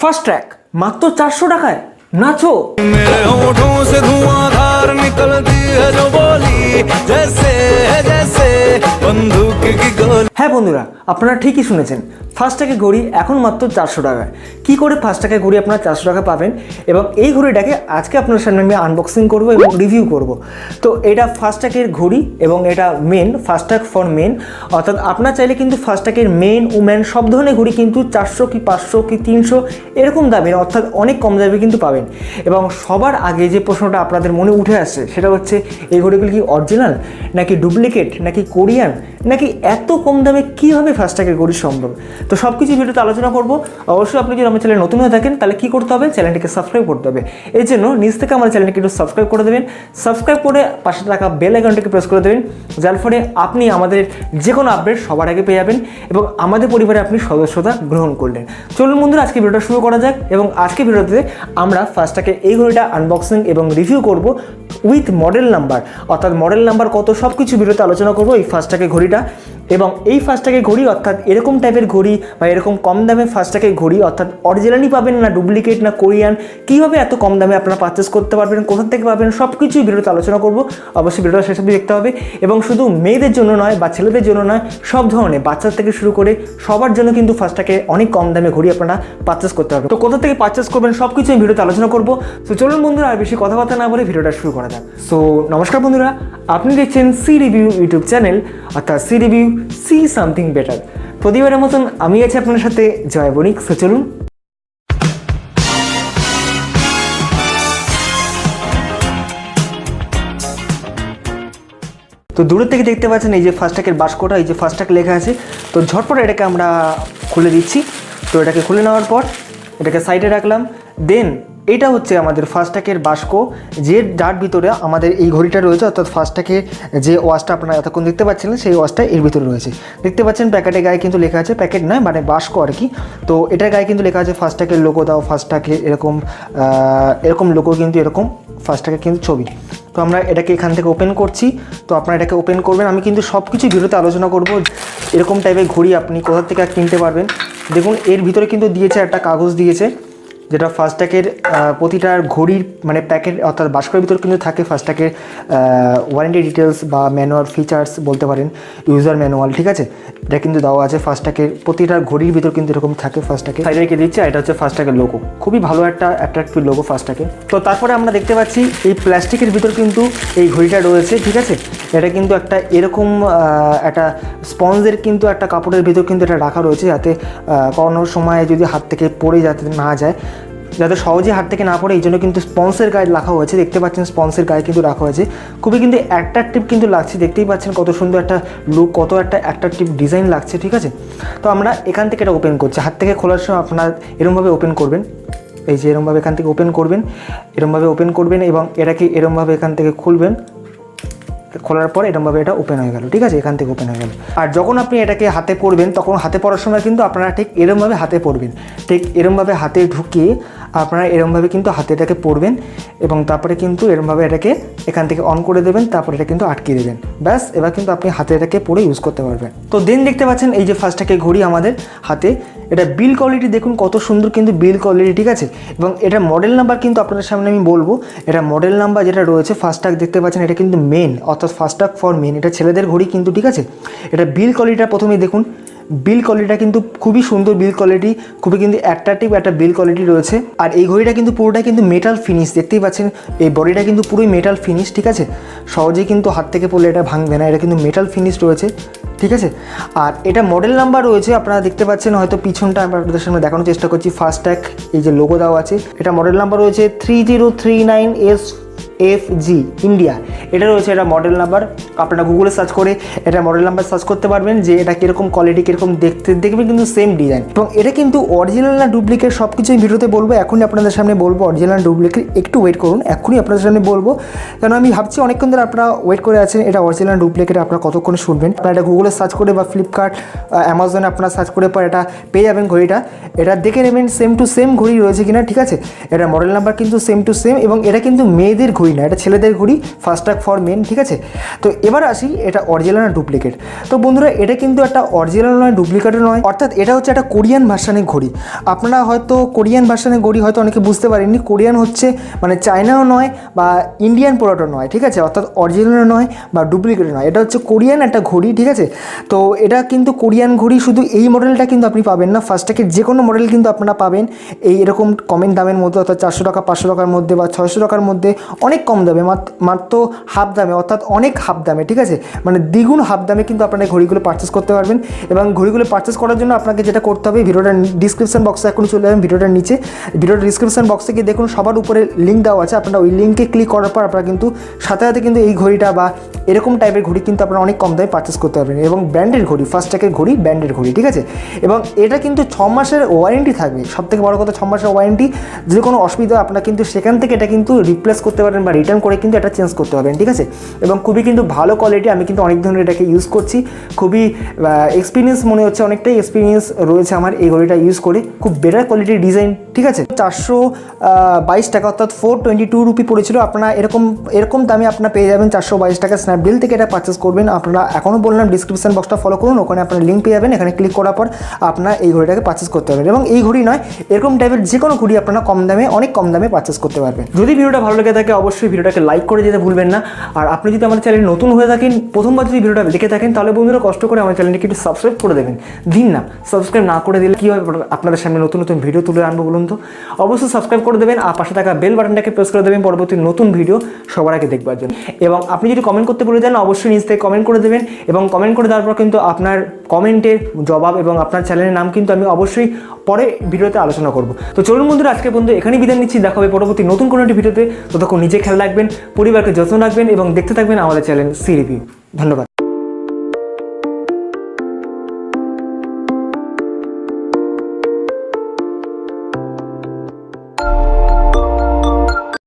ফাস্ট্র্যাক মাত্র 400 টাকায় নাচো। मेरे होठों से धुआंधार निकलती है जो बोली जैसे जैसे बंदूक की गोली। হ্যাঁ বন্ধুরা, আপনারা ঠিকই শুনেছেন, ফাস্ট্র্যাকের ঘড়ি এখন মাত্র 400 টাকায়। কী করে ফাস্ট্র্যাকের ঘড়ি আপনারা 400 টাকা পাবেন এবং এই ঘড়িটাকে আজকে আপনার সামনে আমি আনবক্সিং করব এবং রিভিউ করব। তো এটা ফাস্ট্র্যাকের ঘড়ি এবং এটা মেন ফাস্ট্র্যাক ফর মেন, অর্থাৎ আপনার চাইলে কিন্তু ফাস্ট্র্যাকের মেন উম্যান সব ধরনের ঘড়ি কিন্তু 400 কি 500 কি 300 এরকম দামের, অর্থাৎ অনেক কম দামে কিন্তু পাবেন। এবং সবার আগে যে প্রশ্নটা আপনাদের মনে উঠে আসছে সেটা হচ্ছে এই ঘড়িগুলো কি অরিজিনাল নাকি ডুপ্লিকেট নাকি কোরিয়ান নাকি এত কম দামে কীভাবে ফাস্ট্র্যাকের ঘড়ি সম্ভব। তো সব কিছু ভিডিওতে আলোচনা করব। অবশ্যই আপনি যদি আমার চ্যানেল নতুন হয়ে থাকেন তাহলে কী করতে হবে, চ্যানেলটিকে সাবস্ক্রাইব করতে হবে। এই জন্য নিজ থেকে আমার চ্যানেলটিকে একটু সাবস্ক্রাইব করে দেবেন, সাবস্ক্রাইব করে পাশে থাকা বেল আইকনটিকে প্রেস করে দেবেন, যার ফলে আপনি আমাদের যে কোনো আপডেট সবার আগে পেয়ে যাবেন এবং আমাদের পরিবারে আপনি সদস্যতা গ্রহণ করলেন। চলুন বন্ধুরা, আজকে ভিডিওটা শুরু করা যাক এবং আজকে ভিডিওতে আমরা ফাস্ট্র্যাকের এই ঘড়িটা আনবক্সিং এবং রিভিউ করব উইথ মডেল নাম্বার, অর্থাৎ মডেল নাম্বার কত সব কিছু ভিডিওতে আলোচনা করব এই ফাস্ট্র্যাকের ঘড়িটা। এবং এই ফাস্ট্র্যাকের ঘড়ি অর্থাৎ এরকম টাইপের ঘড়ি বা এরকম কম দামে ফাস্ট্র্যাকের ঘড়ি অর্থাৎ অরিজিনালই পাবেন না ডুপ্লিকেট না কোরিয়ান, কীভাবে এত কম দামে আপনারা পারচেস করতে পারবেন, কোথা থেকে পাবেন, সব কিছুই ভিডিওতে আলোচনা করব। অবশ্যই ভিডিওটা শেষ অবধি দেখতে হবে এবং শুধু মেয়েদের জন্য নয় বা ছেলেদের জন্য নয়, সব ধরনের বাচ্চা থেকে শুরু করে সবার জন্য কিন্তু ফাস্ট্র্যাকে অনেক কম দামে ঘড়ি আপনারা পারচেস করতে পারবেন। তো কোথা থেকে পারচেস করবেন সব কিছু আমি ভিডিওতে আলোচনা করব। তো চলুন বন্ধুরা, আর বেশি কথাবার্তা না বলে ভিডিওটা শুরু করা যাক। সো নমস্কার বন্ধুরা, আপনি দেখছেন সি রিভিউ ইউটিউব চ্যানেল, অর্থাৎ see review see something better. প্রতিবারের মতন আমি আছি আপনার সাথে জয় বণিক। সো চলুন। তো দূরের থেকে দেখতে পাচ্ছেন এই যে ফাস্ট্র্যাকের বাস্কটা, এই যে ফাস্ট্র্যাক লেখা আছে। তো ঝটপট এটাকে আমরা খুলে দিচ্ছি। তো এটাকে খুলে নেওয়ার পর এটাকে সাইডে রাখলাম। দেন এটা হচ্ছে আমাদের ফাস্ট্র্যাকের বাস্ক, যার ভিতরে আমাদের এই ঘড়িটা রয়েছে, অর্থাৎ ফাস্ট্র্যাকের যে ওয়াচটা আপনারা এতক্ষণ দেখতে পাচ্ছিলেন সেই ওয়াচটা এর ভিতরে রয়েছে। দেখতে পাচ্ছেন প্যাকেটের গায়ে কিন্তু লেখা আছে, প্যাকেট নয় মানে বাস্ক আর কি। তো এটার গায়ে কিন্তু লেখা আছে ফাস্ট্র্যাকের লোগো দাও, ফাস্ট্র্যাকের এরকম লোগো কিন্তু এরকম ফাস্ট্র্যাকের কিন্তু ছবি। তো আমরা এটাকে এখান থেকে ওপেন করছি। তো আপনারা এটাকে ওপেন করবেন, আমি কিন্তু সব কিছু ভিডিওতে আলোচনা করব। এরকম টাইপের ঘড়ি আপনি কোথা থেকে কিনতে পারবেন। দেখুন এর ভিতরে কিন্তু দিয়েছে একটা কাগজ দিয়েছে, যেটা ফাস্ট্র্যাকের প্রতিটা ঘড়ির মানে প্যাকেট অর্থাৎ বাস্কের ভিতর কিন্তু থাকে ফাস্ট্র্যাকের ওয়ারেন্টি ডিটেলস বা ম্যানুয়াল ফিচার্স বলতে পারেন, ইউজার ম্যানুয়াল, ঠিক আছে। এটা কিন্তু দেওয়া আছে ফাস্ট্র্যাকের প্রতিটা ঘড়ির ভিতর কিন্তু এরকম থাকে। ফাস্ট্র্যাকে সাইডে রেখে দিচ্ছে, এটা হচ্ছে ফাস্ট্র্যাকের লোগো, খুবই ভালো একটা অ্যাট্রাক্টিভ লোগো ফাস্ট্র্যাকে। তো তারপরে আমরা দেখতে পাচ্ছি এই প্লাস্টিকের ভিতর কিন্তু এই ঘড়িটা রয়েছে, ঠিক আছে। এটা কিন্তু একটা এরকম একটা স্পঞ্জের কিন্তু একটা কাপড়ের ভিতর কিন্তু এটা রাখা রয়েছে, যাতে কোনো সময় যদি হাত থেকে পড়ে যাতে না যায়, যাতে সহজে হাত থেকে না পড়ে, এই জন্য কিন্তু স্পন্সের গায়ে রাখা হয়েছে। দেখতে পাচ্ছেন স্পন্সের গায়ে কিন্তু রাখা হয়েছে, খুবই কিন্তু অ্যাট্রাকটিভ কিন্তু লাগছে। দেখতেই পাচ্ছেন কত সুন্দর একটা লুক, কত একটা অ্যাট্রাকটিভ ডিজাইন লাগছে, ঠিক আছে। তো আমরা এখান থেকে এটা ওপেন করছি। হাত থেকে খোলার সময় আপনারা এরকমভাবে ওপেন করবেন, এই যে এরকমভাবে এখান থেকে ওপেন করবেন, এরকমভাবে ওপেন করবেন এবং এটাকে এরকমভাবে এখান থেকে খুলবেন। খোলার পর এরকমভাবে এটা ওপেন হয়ে গেল, ঠিক আছে, এখান থেকে ওপেন হয়ে গেল। আর যখন আপনি এটাকে হাতে পরবেন তখন হাতে পরার সময় কিন্তু আপনারা ঠিক এরমভাবে হাতে পরবেন, ঠিক এরমভাবে হাতে ঢুকিয়ে আপনারা এরমভাবে কিন্তু হাতে এটাকে পরবেন এবং তারপরে কিন্তু এরমভাবে এটাকে এখান থেকে অন করে দেবেন, তারপরে এটা কিন্তু আটকে দেবেন। ব্যাস, এবার কিন্তু আপনি হাতে এটাকে পরে ইউজ করতে পারবেন। তো দেন দেখতে পাচ্ছেন এই যে ফাস্ট্র্যাকের ঘড়ি আমাদের হাতে, এটা বিল কোয়ালিটি দেখুন কত সুন্দর কিন্তু বিল কোয়ালিটি, ঠিক আছে। এবং এটা মডেল নাম্বার কিন্তু আপনাদের সামনে আমি বলবো, এটা মডেল নাম্বার যেটা রয়েছে ফাস্ট্র্যাক দেখতে পাচ্ছেন, এটা কিন্তু মেন অর্থাৎ ফাস্ট্র্যাক ফর মেন, এটা ছেলেদের ঘড়ি কিন্তু, ঠিক আছে। এটা বিল কোয়ালিটিটা প্রথমেই দেখুন, বিল কোয়ালিটিটা কিন্তু খুবই সুন্দর বিল কোয়ালিটি, খুবই কিন্তু অ্যাট্রাকটিভ একটা বিল কোয়ালিটি রয়েছে। আর এই ঘড়িটা কিন্তু পুরোটাই কিন্তু মেটাল ফিনিশ, দেখতেই পাচ্ছেন এই বডিটা কিন্তু পুরোই মেটাল ফিনিশ, ঠিক আছে। সহজেই কিন্তু হাত থেকে পড়লে এটা ভাঙবে না, এটা কিন্তু মেটাল ফিনিশ রয়েছে, ঠিক আছে। আর এটা মডেল নাম্বার রয়েছে, আপনারা দেখতে পাচ্ছেন হয়তো পিছনটা আমরা আপনাদের সামনে দেখানোর চেষ্টা করছি। ফাস্ট্র্যাক এই যে লোগো দেওয়া আছে, এটা মডেল নাম্বার রয়েছে 3039SFG ইন্ডিয়া, এটা রয়েছে, এটা মডেল নাম্বার। আপনারা গুগলে সার্চ করে এটা মডেল নাম্বার সার্চ করতে পারবেন যে এটা কীরকম কোয়ালিটি, কীরকম দেখতে, দেখবেন কিন্তু সেম ডিজাইন। এবং এটা কিন্তু অরিজিনাল না ডুপ্লিকেট সব কিছু আমি ভিডিওতে বলবো, এখনই আপনাদের সামনে বলবো অরিজিনাল ডুপ্লিকেট, একটু ওয়েট করুন, এখনই আপনাদের সামনে বলবো। কারণ আমি ভাবছি অনেকক্ষণ ধরে আপনারা ওয়েট করে আছেন এটা অরিজিনাল ডুপ্লিকেট আপনারা কতক্ষণ শুনবেন। আপনারা এটা গুগলে সার্চ করে বা ফ্লিপকার্ট অ্যামাজনে আপনারা সার্চ করে পর এটা পেয়ে যাবেন ঘড়িটা। এটা দেখে নেবেন সেম টু সেম ঘড়ি রয়েছে কিনা, ঠিক আছে। এটা মডেল নাম্বার কিন্তু সেম টু সেম এবং এটা কিন্তু মেয়েদের ঘড়ি, ঘড়ি না, এটা ছেলেদের ঘড়ি, ফাস্ট্র্যাক ফর মেন, ঠিক আছে। তো এবার আসি এটা অরিজিনাল না ডুপ্লিকেট। তো বন্ধুরা এটা কিন্তু একটা অরিজিনাল নয়, ডুপ্লিকেটও নয়, অর্থাৎ এটা হচ্ছে একটা কোরিয়ান ভার্সানের ঘড়ি। আপনারা হয়তো কোরিয়ান ভার্সানের ঘড়ি হয়তো অনেকে বুঝতে পারেননি, কোরিয়ান হচ্ছে মানে চায়নাও নয় বা ইন্ডিয়ান প্রোডাক্টও নয়, ঠিক আছে, অর্থাৎ অরিজিনালও নয় বা ডুপ্লিকেটও নয়, এটা হচ্ছে কোরিয়ান একটা ঘড়ি, ঠিক আছে। তো এটা কিন্তু কোরিয়ান ঘড়ি, শুধু এই মডেলটা কিন্তু আপনি পাবেন না, ফাস্ট্র্যাকের যে কোনো মডেল কিন্তু আপনারা পাবেন এই এরকম কমের দামের মধ্যে, অর্থাৎ 400 টাকা 500 টাকার মধ্যে বা 600 টাকার মধ্যে, অনেক কম দামে, মাত্র হাফ দামে, অর্থাৎ অনেক হাফ দামে, ঠিক আছে, মানে দ্বিগুণ হাফ দামে কিন্তু আপনারা ঘড়িগুলো পারচেস করতে পারবেন। এবং ঘড়িগুলো পারচেস করার জন্য আপনাকে যেটা করতে হবে, ভিডিওটার ডিসক্রিপশন বক্সে এখন চলে যাবেন, ভিডিওটার নিচে, ভিডিওর ডিসক্রিপশন বক্সে গিয়ে দেখুন সবার উপরে লিঙ্ক দেওয়া আছে, আপনারা ওই লিঙ্কে ক্লিক করার পর আপনারা কিন্তু সাথে সাথে কিন্তু এই ঘড়িটা বা এরকম টাইপের ঘড়ি কিন্তু আপনারা অনেক কম দামে পারচেস করতে পারবেন। এবং ব্র্যান্ডের ঘড়ি, ফাস্ট্র্যাকের ঘড়ি ব্র্যান্ডের ঘড়ি, ঠিক আছে। এবং এটা কিন্তু 6 মাসের ওয়ারেন্টি থাকবে, সবথেকে বড় কথা 6 মাসের ওয়ারেন্টি, যে কোনো অসুবিধা আপনারা কিন্তু সেখান থেকে এটা কিন্তু রিপ্লেস করতে পারেন বা রিটার্ন করে কিন্তু এটা চেঞ্জ করতে পারবেন, ঠিক আছে। এবং খুবই কিন্তু ভালো কোয়ালিটি, আমি কিন্তু অনেক ধরনের এটাকে ইউজ করছি, খুবই এক্সপিরিয়েন্স মনে হচ্ছে, অনেকটাই এক্সপিরিয়েন্স রয়েছে আমার এই ঘড়িটা ইউজ করে, খুব বেটার কোয়ালিটির ডিজাইন, ঠিক আছে। 422 টাকা অর্থাৎ 422 রুপি পড়েছিল, আপনারা এরকম দামে আপনারা পেয়ে যাবেন 422 টাকা। স্ন্যাপডিল থেকে এটা পারচেস করবেন। আপনারা এখনও বললাম ডিসক্রিপশন বক্সটা ফলো করুন, ওখানে আপনারা লিঙ্ক পেয়ে যাবেন, এখানে ক্লিক করার পর আপনারা এই ঘড়িটাকে পারচেস করতে পারবেন। এবং এই ঘড়ি নয়, এরকম টাইপের যে কোনো ঘড়ি আপনারা কম দামে, অনেক কম দামে পারচেস করতে পারবেন। যদি ভিডিওটা ভালো লেগে থাকে অবশ্যই ভিডিওটাকে লাইক করে যেতে ভুলবেন না। আর আপনি যদি আমাদের চ্যানেলে নতুন হয়ে থাকেন, প্রথমবার যদি ভিডিওটা দেখে থাকেন, তাহলে বন্ধুরা কষ্ট করে আমার চ্যানেলটিকে একটু সাবস্ক্রাইব করে দেবেন। দিন না, সাবস্ক্রাইব না করে দিলে কীভাবে আপনাদের সামনে নতুন নতুন ভিডিও তুলে আনবো বলুন তো। অবশ্যই সাবস্ক্রাইব করে দেবেন আর পাশে থাকা বেল বাটনটাকে প্রেস করে দেবেন পরবর্তী নতুন ভিডিও সবার আগে দেখবার জন্য। এবং আপনি যদি কমেন্ট করতে ভুলে যান অবশ্যই নিজ থেকে কমেন্ট করে দেবেন, এবং কমেন্ট করে দেওয়ার পর কিন্তু আপনার কমেন্টের জবাব এবং আপনার চ্যানেলের নাম কিন্তু আমি অবশ্যই পরে ভিডিওতে আলোচনা করব। তো চলুন বন্ধুরা, আজকে বন্ধু এখানেই বিদায় নিচ্ছি, দেখা হবে পরবর্তী নতুন কোনো একটি ভিডিওতে। ততক্ষণ নিজে খেয়াল রাখবেন, পরিবারকে যত্ন রাখবেন এবং দেখতে থাকবেন আমাদের চ্যানেল সি রিভিউ। ধন্যবাদ।